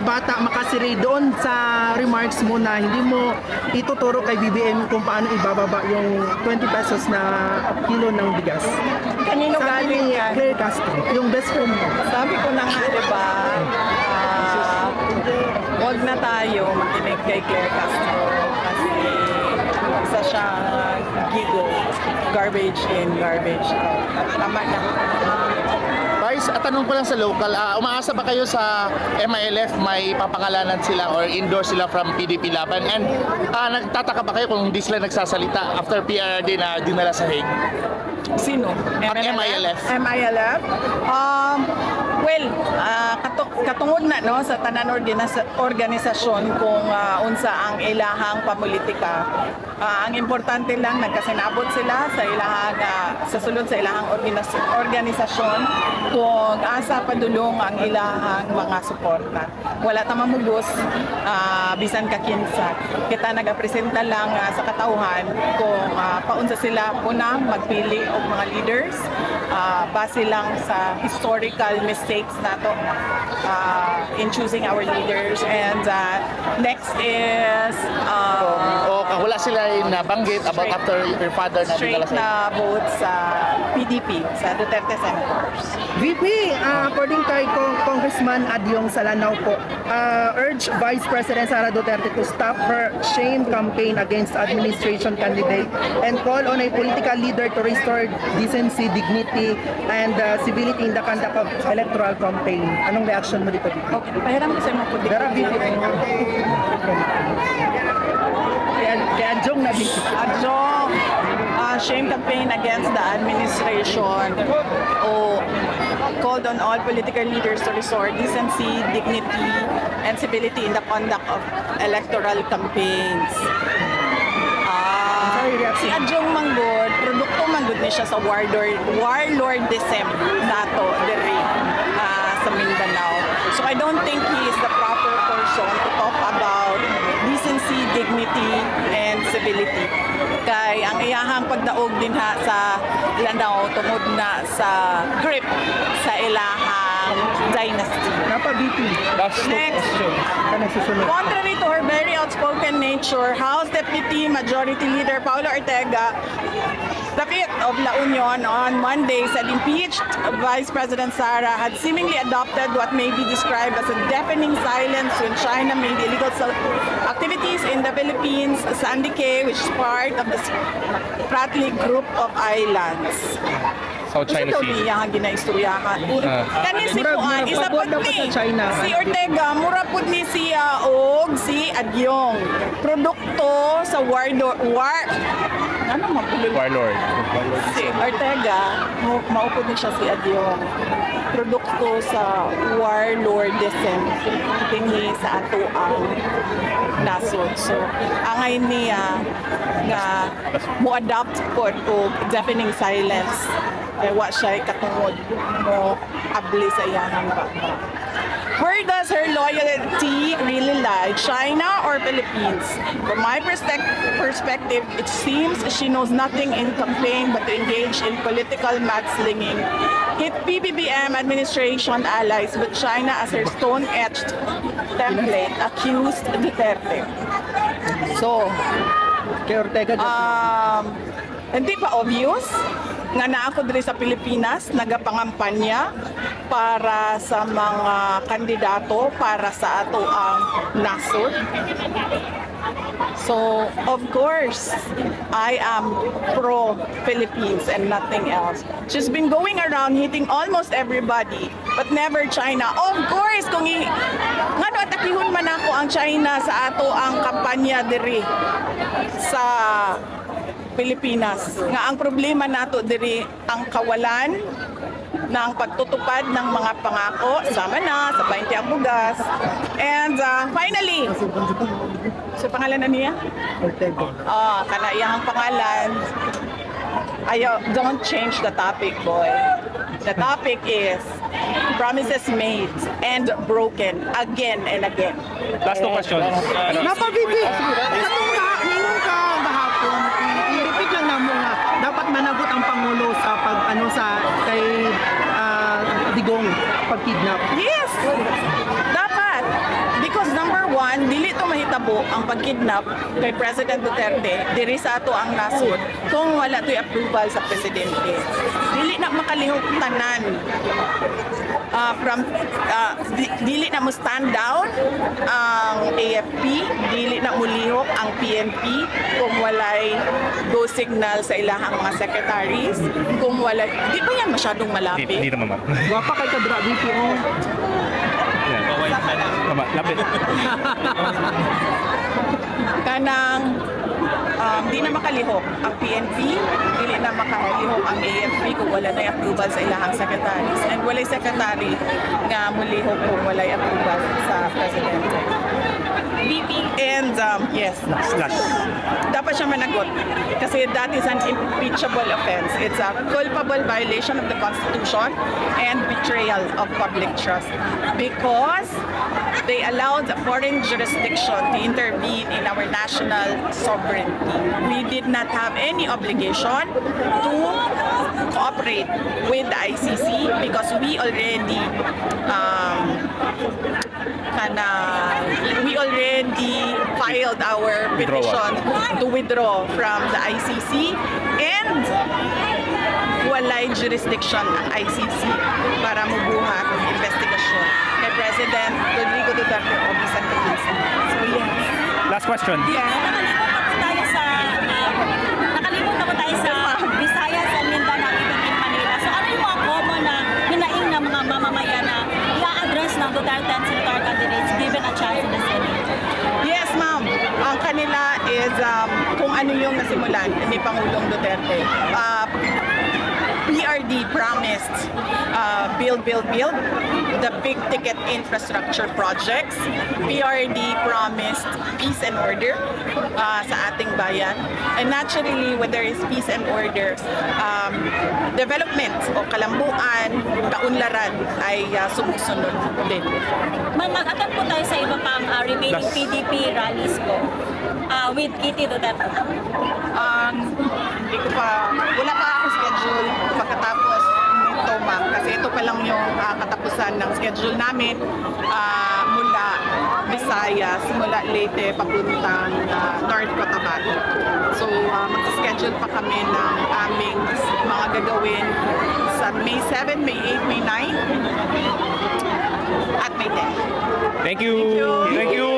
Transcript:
Bata makasiri doon sa remarks mo na hindi mo ituturo kay BBM kung paano ibababa yung 20 pesos na kilo ng bigas. Kanino Sabi galing ni yan? Claire Castro, yung best friend mo. Sabi ko na nga, diba, huwag na tayo makinig kay Claire Castro kasi isa siyang gigo, garbage in, garbage out. Tama na. Vice, tanong ko lang sa local, umaasa ba kayo sa MILF may papangalanan sila or endorse sila from PDP Laban? And nagtataka ba kayo kung hindi sila nagsasalita after PRD na dinala sa Hague? Sino? Ang MILF. MILF? Well, katungod na no sa tanan organisasyon kung unsa ang ilahang pamulitika. Ang importante lang nagkasinabot sila sa ilahang sa sulod sa ilahang organisasyon kung asa padulong ang ilahang mga suporta. Wala ta mamugos bisan ka kinsa. Kita nagapresenta lang sa katauhan kung paunsa sila una magpili og mga leaders base lang sa historical mistakes nato in choosing our leaders. And next is Wala sila yung nabanggit about after your father na straight dinala sa Hague. na vote sa PDP, sa Duterte Senators. VP, according kay Congressman Adyong Salanao po, urge Vice President Sara Duterte to stop her shame campaign against administration candidate and call on a political leader to restore decency, dignity, and civility in the conduct of electoral campaign. Anong reaction mo dito, VP? Okay, pahiram ko sa mga puti. Pero VP, kaya Adyong na VP. Adjong, shame campaign against the administration called on all political leaders to restore decency, dignity, and civility in the conduct of electoral campaigns. Si Adjong Manggod, produkto manggod ni siya sa warlordism nato diri sa Mindanao. So I don't think he is the proper person to talk about decency, dignity, and civility. Kay ang iyahang pagdaog din ha sa Lanao tungod na sa grip sa ilahang dynasty. Napa VP. Next. Contrary to her very outspoken nature, House Deputy Majority Leader Paula Ortega, the 5th of La Union on Monday said impeached Vice President Sara had seemingly adopted what may be described as a deafening silence when China made illegal activities in the Philippines, Sandy Cay, which is part of the Spratly Group of Islands. South China Sea. Ito ang ginaistoryahan. Kani si Puan, isa po ni si Ortega, mura po ni siya og si Adyong. Produkto sa warlord. Si Ortega, maupod ni siya si Adyong. Produkto sa warlordism tinghi sa ato ang nasod. So, angay niya nga mo-adapt po og deafening silence. Kaya wa siya katungod mo abli sa iyahang bakba. Where does her loyalty really lie? China or Philippines? From my perspective, it seems she knows nothing in campaign but to engage in political mudslinging. Hit PBBM administration allies with China as her stone-etched template, accused Duterte. So, Kay Ortega, hindi pa obvious nga naa ako diri sa Pilipinas nagapangampanya para sa mga kandidato para sa ato ang nasod. So, of course, I am pro-Philippines and nothing else. She's been going around hitting almost everybody, but never China. Of course, kung ngano atakihon man ako ang China sa ato ang kampanya diri sa Pilipinas. Nga ang problema nato diri ang kawalan ng pagtutupad ng mga pangako sama na sa 20 ang bugas. And finally, sa pangalan na niya? Ortega. Kana iyang pangalan. Don't change the topic, boy. The topic is promises made and broken again and again. Last two questions. Napa VP, ningon ka gahapon, i-repeat lang na mo nga, dapat managot ang Pangulo sa sa kay Digong pag-kidnap. Yes! Dapat! mahitabo ang pagkidnap kay President Duterte diri sa ato ang nasod kung wala to'y approval sa presidente. Dili na makalihok tanan dili na mo stand down ang AFP, dili na mo lihok ang PNP kung walay go signal sa ilahang mga secretaries, kung walay, di ba yan masyadong malapit? Hindi naman, ma'am. Wapa kay Kadra BPO. Yan. Tama, lapit. Kanang di na makalihok ang PNP, dili na makalihok ang AFP kung wala na approval sa ilahang secretaries. And walay secretary nga mulihok kung walay approval sa presidente. And yes, Last. dapat siya managot kasi that is an impeachable offense. It's a culpable violation of the Constitution and betrayal of public trust because they allowed a foreign jurisdiction to intervene in our national sovereignty. We did not have any obligation to cooperate with the ICC because we already filed our petition to withdraw from the ICC and walay jurisdiction ang ICC para mubuhat ng investigasyon kay President Rodrigo Duterte o bisan kay Quezon. So yes. Last question. Nakalimot na po tayo sa Visayas and Mindanao, even in Manila. So ano yung mga common na hinaing ng mga mamamayan na i-address ng Duterte and Senator candidates given a chance in the Senate? Yes, ma'am. Ang kanila is kung ano yung nasimulan ni Pangulong Duterte. PRD promised build, the big ticket infrastructure projects. PRD promised peace and order sa ating bayan. And naturally, when there is peace and order, development o kalambuan, kaunlaran ay sumusunod din. Mag-attend po tayo sa iba pang remaining Last. PDP rallies po with Kitty Duterte. Hindi ko pa, wala pa ako schedule pagkatapos nito, ma'am. Kasi ito pa lang yung katapusan ng schedule namin mula Visayas, mula Leyte, papuntang North Cotabato. So, mag-schedule pa kami ng aming mga gagawin sa May 7, May 8, May 9, at May 10. Thank you. Thank you. Thank you.